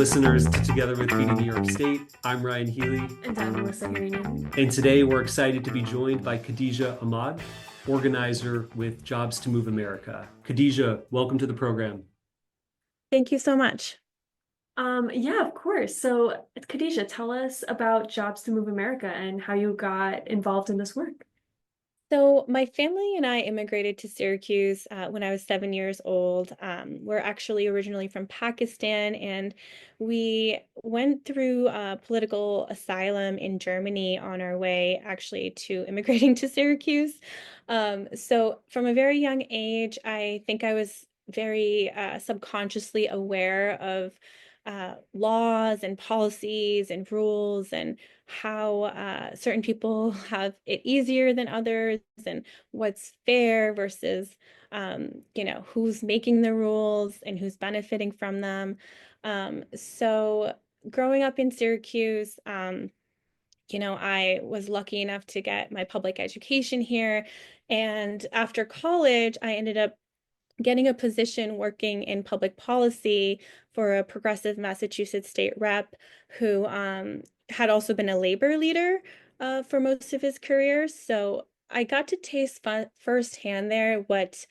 listeners to Together with Feeding New York State. I'm Ryan Healy. And I'm Melissa Harinen. And today we're excited to be joined by Khadeejah Ahmad, organizer with Jobs to Move America. Khadeejah, welcome to the program. Thank you so much. Yeah, of course. So, Khadeejah, tell us about Jobs to Move America and how you got involved in this work. So my family and I immigrated to Syracuse when I was 7 years old. We're actually originally from Pakistan, and we went through political asylum in Germany on our way actually to immigrating to Syracuse. So from a very young age, I think I was very subconsciously aware of laws and policies and rules and how certain people have it easier than others and what's fair versus who's making the rules and who's benefiting from them. So growing up in Syracuse, I was lucky enough to get my public education here. And after college, I ended up getting a position working in public policy for a progressive Massachusetts state rep who had also been a labor leader for most of his career. So I got to taste firsthand there what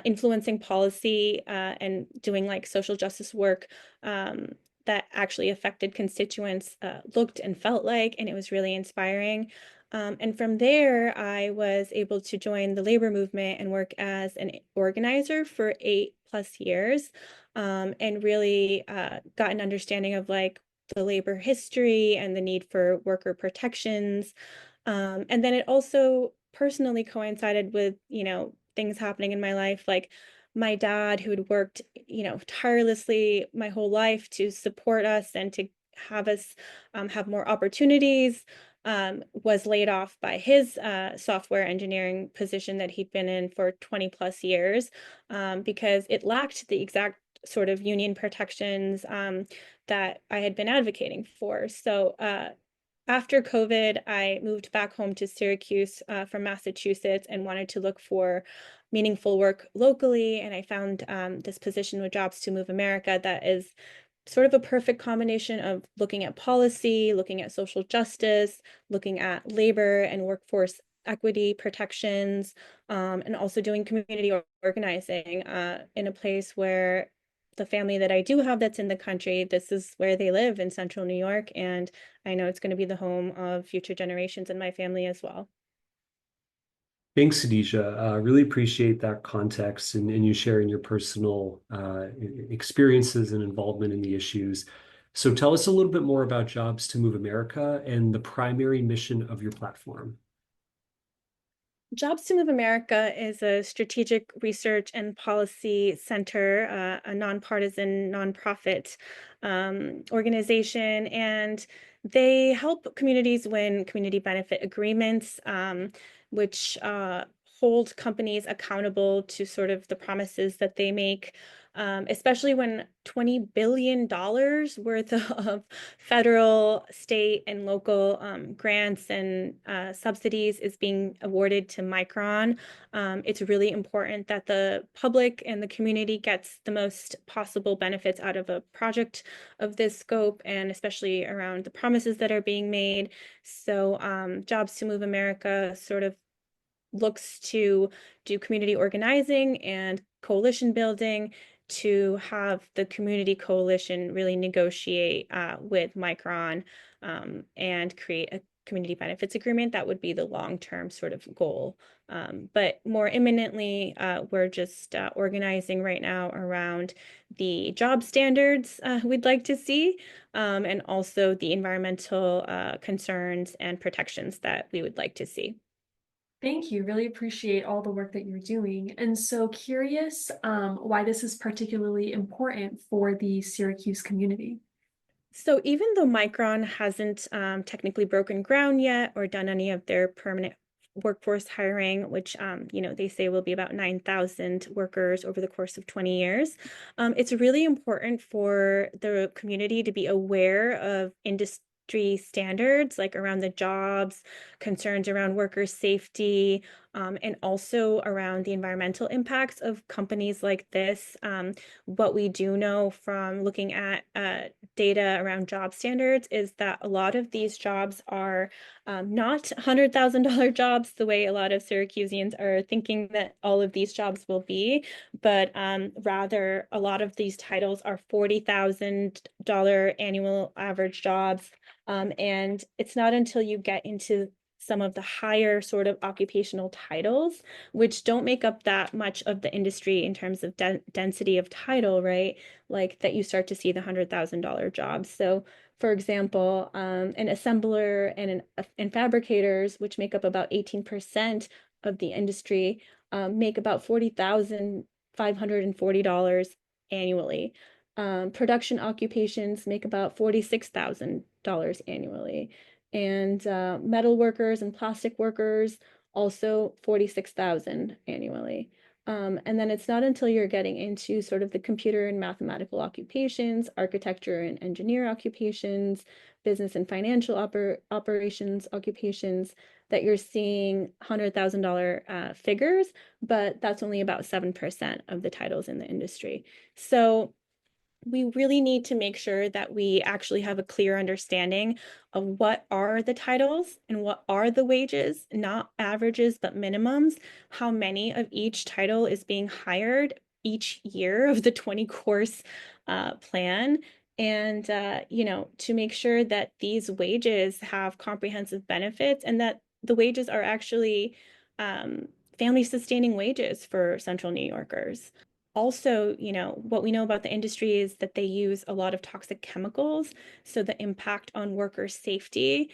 influencing policy and doing like social justice work that actually affected constituents looked and felt like, and it was really inspiring. And from there, I was able to join the labor movement and work as an organizer for 8+ years, and really got an understanding of like the labor history and the need for worker protections. And then it also personally coincided with, things happening in my life, like my dad, who had worked, tirelessly my whole life to support us and to have us have more opportunities, was laid off by his software engineering position that he'd been in for 20+ years, because it lacked the exact sort of union protections that I had been advocating for. So after COVID, I moved back home to Syracuse from Massachusetts and wanted to look for meaningful work locally. And I found this position with Jobs to Move America that is sort of a perfect combination of looking at policy, looking at social justice, looking at labor and workforce equity protections, and also doing community organizing in a place where the family that I do have that's in the country, this is where they live in central New York, and I know it's going to be the home of future generations in my family as well. Thanks, Khadeejah. Really appreciate that context and you sharing your personal experiences and involvement in the issues. So tell us a little bit more about Jobs to Move America and the primary mission of your platform. Jobs to Move America is a strategic research and policy center, a nonpartisan nonprofit organization, and they help communities win community benefit agreements, which hold companies accountable to sort of the promises that they make, especially when $20 billion worth of federal, state, and local grants and subsidies is being awarded to Micron. It's really important that the public and the community gets the most possible benefits out of a project of this scope, and especially around the promises that are being made. So Jobs to Move America sort of looks to do community organizing and coalition building to have the community coalition really negotiate with Micron and create a community benefits agreement. That would be the long-term sort of goal. But more imminently, we're just organizing right now around the job standards we'd like to see, and also the environmental concerns and protections that we would like to see. Thank you. Really appreciate all the work that you're doing. And so curious why this is particularly important for the Syracuse community. So even though Micron hasn't technically broken ground yet or done any of their permanent workforce hiring, which they say will be about 9,000 workers over the course of 20 years, it's really important for the community to be aware of industry standards, like around the jobs, concerns around worker safety, and also around the environmental impacts of companies like this. What we do know from looking at data around job standards is that a lot of these jobs are not $100,000 jobs the way a lot of Syracuseans are thinking that all of these jobs will be, but rather a lot of these titles are $40,000 annual average jobs. And it's not until you get into some of the higher sort of occupational titles, which don't make up that much of the industry in terms of density of title, right? Like that you start to see the $100,000 jobs. So for example, an assembler and fabricators, which make up about 18% of the industry, make about $40,540 annually. Production occupations make about $46,000 annually. And metal workers and plastic workers also 46,000 annually. And then it's not until you're getting into sort of the computer and mathematical occupations, architecture and engineer occupations, business and financial operations occupations that you're seeing $100,000 figures, but that's only about 7% of the titles in the industry. So we really need to make sure that we actually have a clear understanding of what are the titles and what are the wages, not averages, but minimums, how many of each title is being hired each year of the 20 course plan. And, to make sure that these wages have comprehensive benefits and that the wages are actually family sustaining wages for Central New Yorkers. Also, what we know about the industry is that they use a lot of toxic chemicals. So the impact on worker safety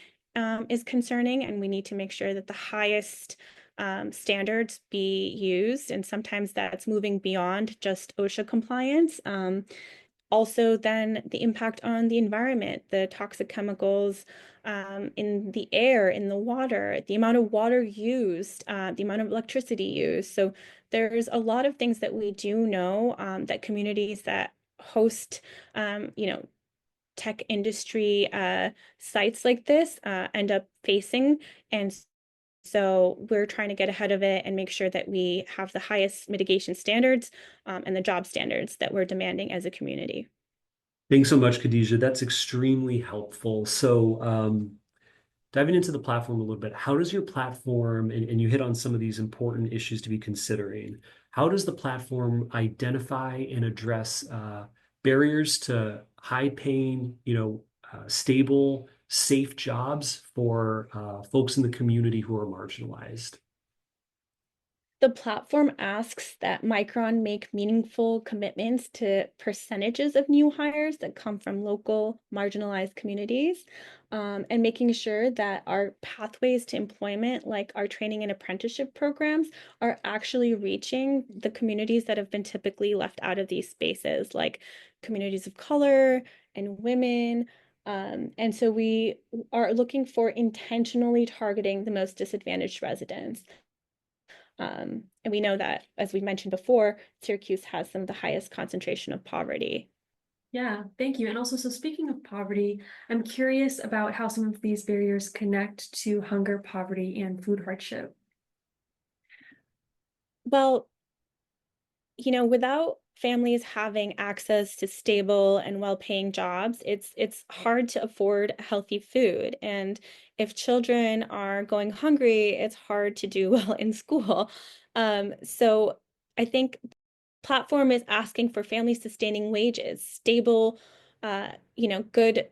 is concerning, and we need to make sure that the highest standards be used. And sometimes that's moving beyond just OSHA compliance. Also, then the impact on the environment, the toxic chemicals in the air, in the water, the amount of water used, the amount of electricity used. So there's a lot of things that we do know that communities that host, tech industry sites like this end up facing. And so we're trying to get ahead of it and make sure that we have the highest mitigation standards and the job standards that we're demanding as a community. Thanks so much, Khadeejah. That's extremely helpful. So, diving into the platform a little bit, how does your platform, and you hit on some of these important issues to be considering, how does the platform identify and address barriers to high-paying, stable, safe jobs for folks in the community who are marginalized? The platform asks that Micron make meaningful commitments to percentages of new hires that come from local marginalized communities, and making sure that our pathways to employment, like our training and apprenticeship programs, are actually reaching the communities that have been typically left out of these spaces, like communities of color and women. And so we are looking for intentionally targeting the most disadvantaged residents. And we know that, as we mentioned before, Syracuse has some of the highest concentration of poverty. Yeah, thank you. And also, so speaking of poverty, I'm curious about how some of these barriers connect to hunger, poverty, and food hardship. Well, without families having access to stable and well-paying jobs, it's hard to afford healthy food. And if children are going hungry, it's hard to do well in school. So I think platform is asking for family sustaining wages, stable, good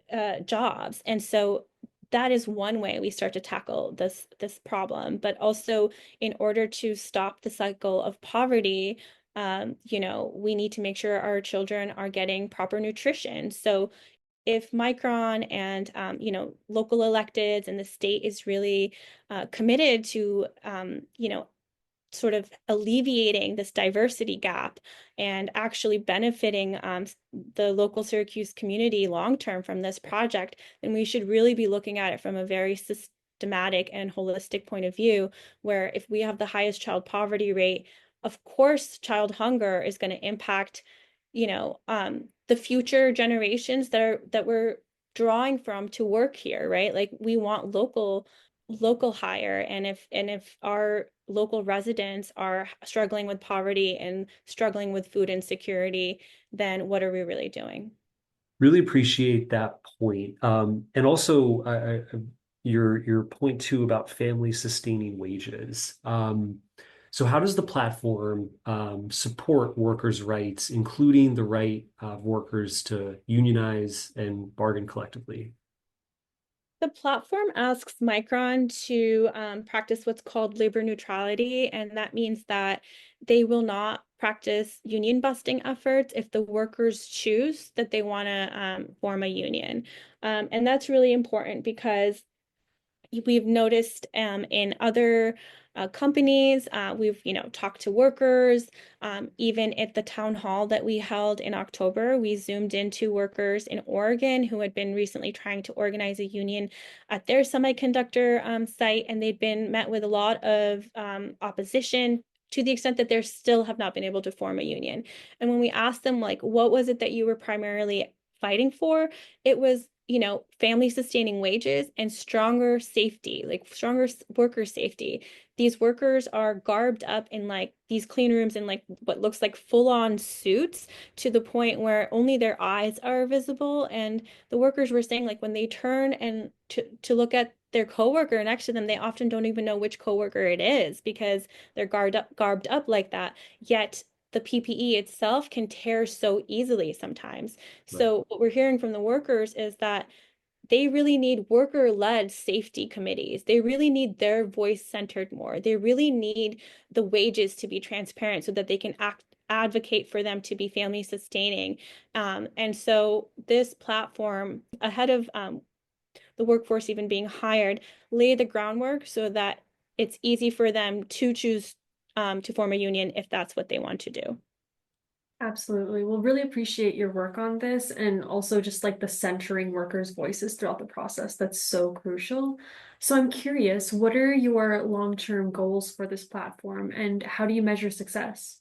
jobs. And so that is one way we start to tackle this problem. But also, in order to stop the cycle of poverty, we need to make sure our children are getting proper nutrition. So if Micron and local electeds and the state is really committed to sort of alleviating this diversity gap and actually benefiting the local Syracuse community long term from this project, then we should really be looking at it from a very systematic and holistic point of view, where if we have the highest child poverty rate, of course, child hunger is going to impact, the future generations that we're drawing from to work here, right? Like we want local local hire, and if our local residents are struggling with poverty and struggling with food insecurity, then what are we really doing? Really appreciate that point. And also your point too about family sustaining wages. So how does the platform support workers' rights, including the right of workers to unionize and bargain collectively? The platform asks Micron to practice what's called labor neutrality, and that means that they will not practice union busting efforts if the workers choose that they want to form a union. And that's really important because we've noticed in other companies, we've talked to workers. Even at the town hall that we held in October, we zoomed into workers in Oregon who had been recently trying to organize a union at their semiconductor site, and they'd been met with a lot of opposition, to the extent that they still have not been able to form a union. And when we asked them, like, what was it that you were primarily fighting for, it was family sustaining wages and stronger safety, like stronger worker safety. These workers are garbed up in like these clean rooms in like what looks like full on suits, to the point where only their eyes are visible. And the workers were saying, like, when they turn and to look at their coworker next to them, they often don't even know which coworker it is because they're garbed up like that. Yet the PPE itself can tear so easily sometimes. Right. So what we're hearing from the workers is that they really need worker-led safety committees. They really need their voice centered more. They really need the wages to be transparent so that they can advocate for them to be family sustaining. And so this platform, ahead of the workforce even being hired, lay the groundwork so that it's easy for them to choose to form a union if that's what they want to do. Absolutely. We'll really appreciate your work on this and also just like the centering workers' voices throughout the process. That's so crucial. So I'm curious, what are your long-term goals for this platform and how do you measure success?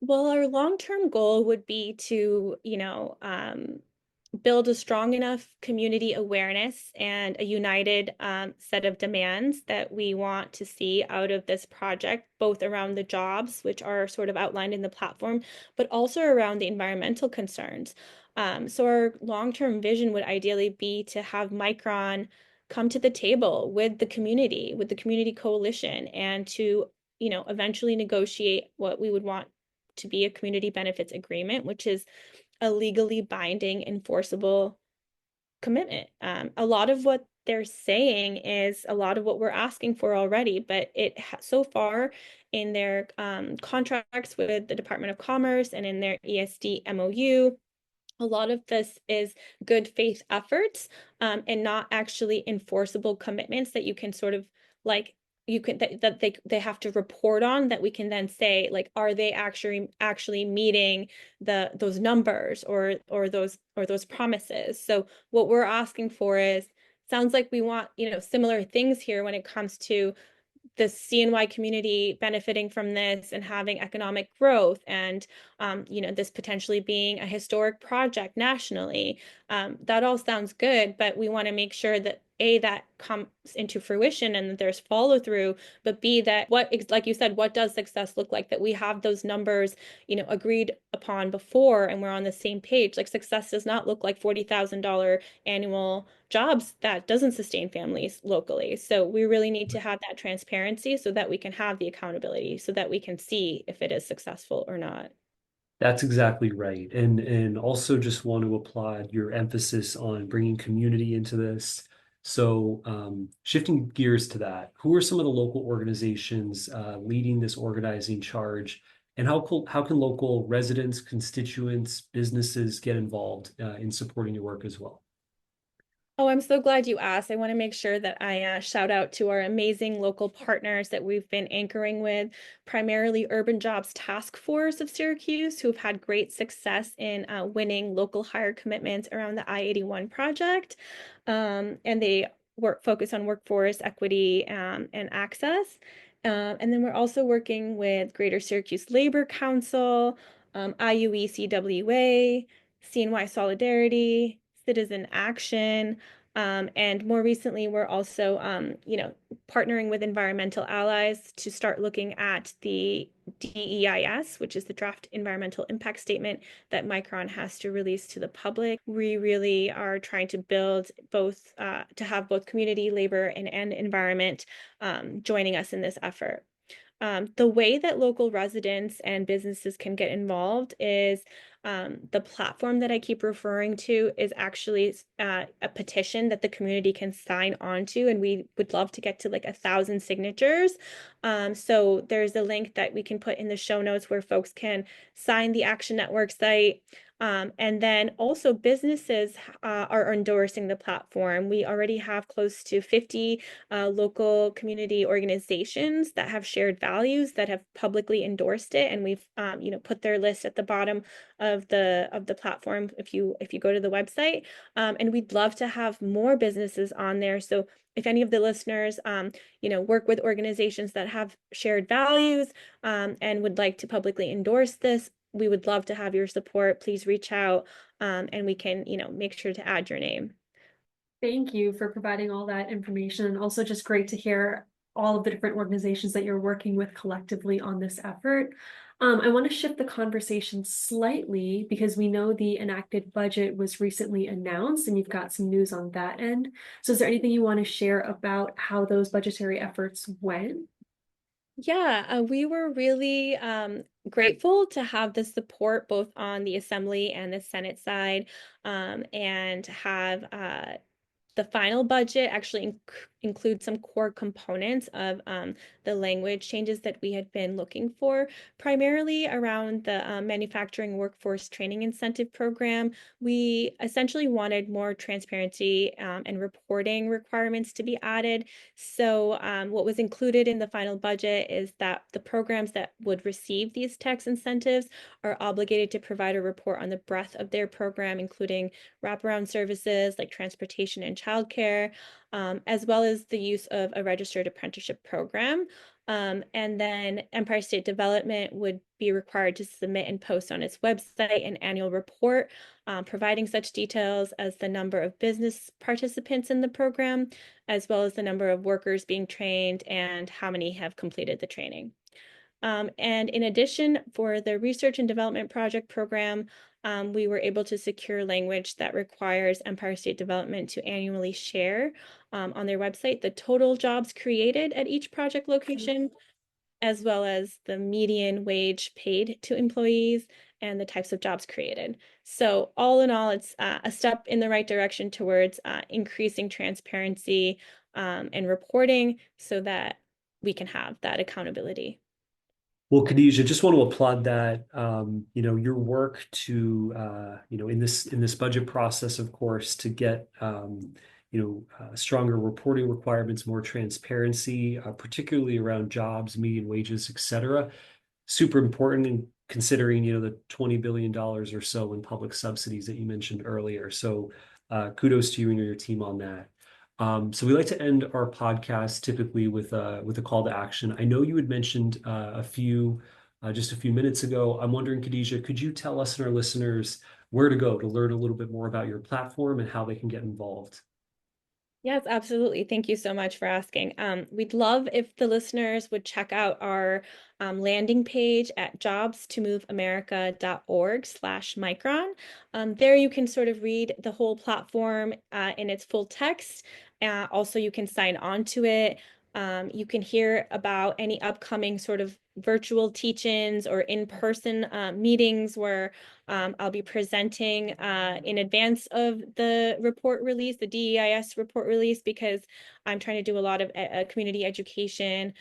Well, our long-term goal would be to, build a strong enough community awareness and a united set of demands that we want to see out of this project, both around the jobs, which are sort of outlined in the platform, but also around the environmental concerns. So our long-term vision would ideally be to have Micron come to the table with the community coalition, and to, eventually negotiate what we would want to be a community benefits agreement, which is a legally binding, enforceable commitment. A lot of what they're saying is a lot of what we're asking for already, but so far in their contracts with the Department of Commerce and in their ESD MOU, a lot of this is good faith efforts, and not actually enforceable commitments that you can sort of like that they have to report on, that we can then say, like, are they actually meeting those numbers, or those promises. So what we're asking for is, sounds like we want, similar things here when it comes to the CNY community benefiting from this and having economic growth, and this potentially being a historic project nationally. That all sounds good, but we want to make sure that A, that comes into fruition and that there's follow through, but B, that like you said, what does success look like? That we have those numbers, agreed upon before, and we're on the same page. Like, success does not look like $40,000 annual jobs. That doesn't sustain families locally. So we really need to have that transparency so that we can have the accountability, so that we can see if it is successful or not. That's exactly right. And also just want to applaud your emphasis on bringing community into this. So shifting gears to that, who are some of the local organizations leading this organizing charge, and how can local residents, constituents, businesses get involved in supporting your work as well? Oh, I'm so glad you asked. I want to make sure that I shout out to our amazing local partners that we've been anchoring with, primarily Urban Jobs Task Force of Syracuse, who have had great success in winning local hire commitments around the I-81 project. And they focus on workforce equity and access. And then we're also working with Greater Syracuse Labor Council, IUE CWA, CNY Solidarity, Citizen Action, And more recently, we're also, partnering with environmental allies to start looking at the DEIS, which is the draft environmental impact statement that Micron has to release to the public. We really are trying to build both, to have both community, labor, and environment joining us in this effort. The way that local residents and businesses can get involved is the platform that I keep referring to is actually a petition that the community can sign on to, and we would love to get to like 1,000 signatures. So there's a link that we can put in the show notes where folks can sign the Action Network site. And then also businesses are endorsing the platform. We already have close to 50 local community organizations that have shared values that have publicly endorsed it, and we've put their list at the bottom of the platform if you go to the website. And we'd love to have more businesses on there. So if any of the listeners work with organizations that have shared values and would like to publicly endorse this, we would love to have your support. Please reach out and we can make sure to add your name. Thank you for providing all that information, and also just great to hear all of the different organizations that you're working with collectively on this effort. I want to shift the conversation slightly because we know the enacted budget was recently announced and you've got some news on that end. So is there anything you want to share about how those budgetary efforts went? Yeah, we were really grateful to have the support both on the Assembly and the Senate side, and have the final budget actually includes some core components of the language changes that we had been looking for, primarily around the manufacturing workforce training incentive program. We essentially wanted more transparency and reporting requirements to be added. So what was included in the final budget is that the programs that would receive these tax incentives are obligated to provide a report on the breadth of their program, including wraparound services like transportation and childcare, as well as the use of a registered apprenticeship program. And then Empire State Development would be required to submit and post on its website an annual report, providing such details as the number of business participants in the program, as well as the number of workers being trained and how many have completed the training. And in addition, for the Research and Development Project program, we were able to secure language that requires Empire State Development to annually share on their website the total jobs created at each project location, as well as the median wage paid to employees and the types of jobs created. So all in all, it's a step in the right direction towards increasing transparency and reporting so that we can have that accountability. Well, Khadeejah, just want to applaud that, your work to, in this budget process, of course, to get, stronger reporting requirements, more transparency, particularly around jobs, median wages, et cetera. Super important in considering, the $20 billion or so in public subsidies that you mentioned earlier. So kudos to you and your team on that. So we like to end our podcast typically with a call to action. I know you had mentioned just a few minutes ago. I'm wondering, Khadeejah, could you tell us and our listeners where to go to learn a little bit more about your platform and how they can get involved? Yes, absolutely. Thank you so much for asking. We'd love if the listeners would check out our landing page at jobstomoveamerica.org/Micron. There you can sort of read the whole platform in its full text. Also, you can sign on to it. You can hear about any upcoming sort of virtual teach-ins or in-person meetings where I'll be presenting in advance of the report release, the DEIS report release, because I'm trying to do a lot of community education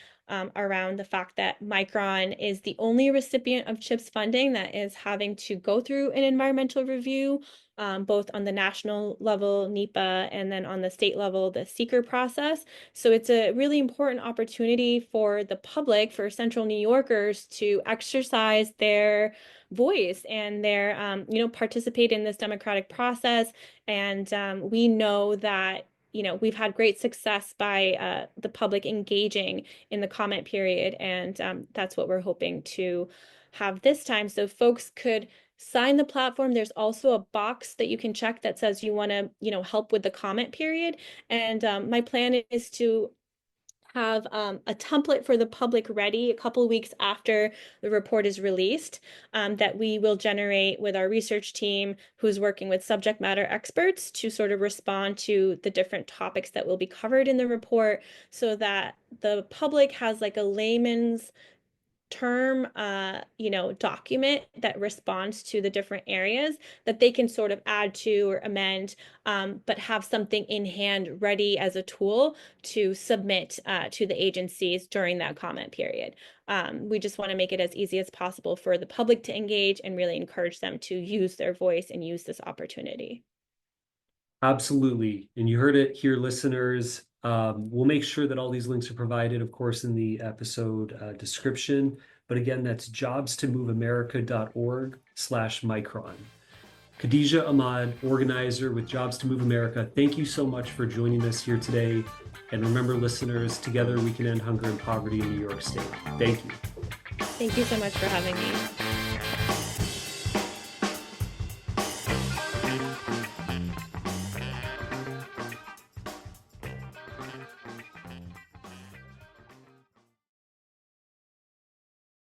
around the fact that Micron is the only recipient of CHIPS funding that is having to go through an environmental review, both on the national level, NEPA, and then on the state level, the seeker process. So it's a really important opportunity for the public, for Central New Yorkers, to exercise their voice and their, participate in this democratic process. And we know that we've had great success by the public engaging in the comment period, and that's what we're hoping to have this time. So folks could sign the platform. There's also a box that you can check that says you want to, help with the comment period. And my plan is to have a template for the public ready a couple of weeks after the report is released, that we will generate with our research team who's working with subject matter experts to sort of respond to the different topics that will be covered in the report, so that the public has like a layman's term document that responds to the different areas that they can sort of add to or amend, but have something in hand ready as a tool to submit to the agencies during that comment period. We just want to make it as easy as possible for the public to engage and really encourage them to use their voice and use this opportunity. Absolutely. And you heard it here, listeners. We'll make sure that all these links are provided, of course, in the episode description. But again, that's jobstomoveamerica.org/Micron. Khadeejah Ahmad, organizer with Jobs to Move America, thank you so much for joining us here today. And remember, listeners, together we can end hunger and poverty in New York State. Thank you. Thank you so much for having me.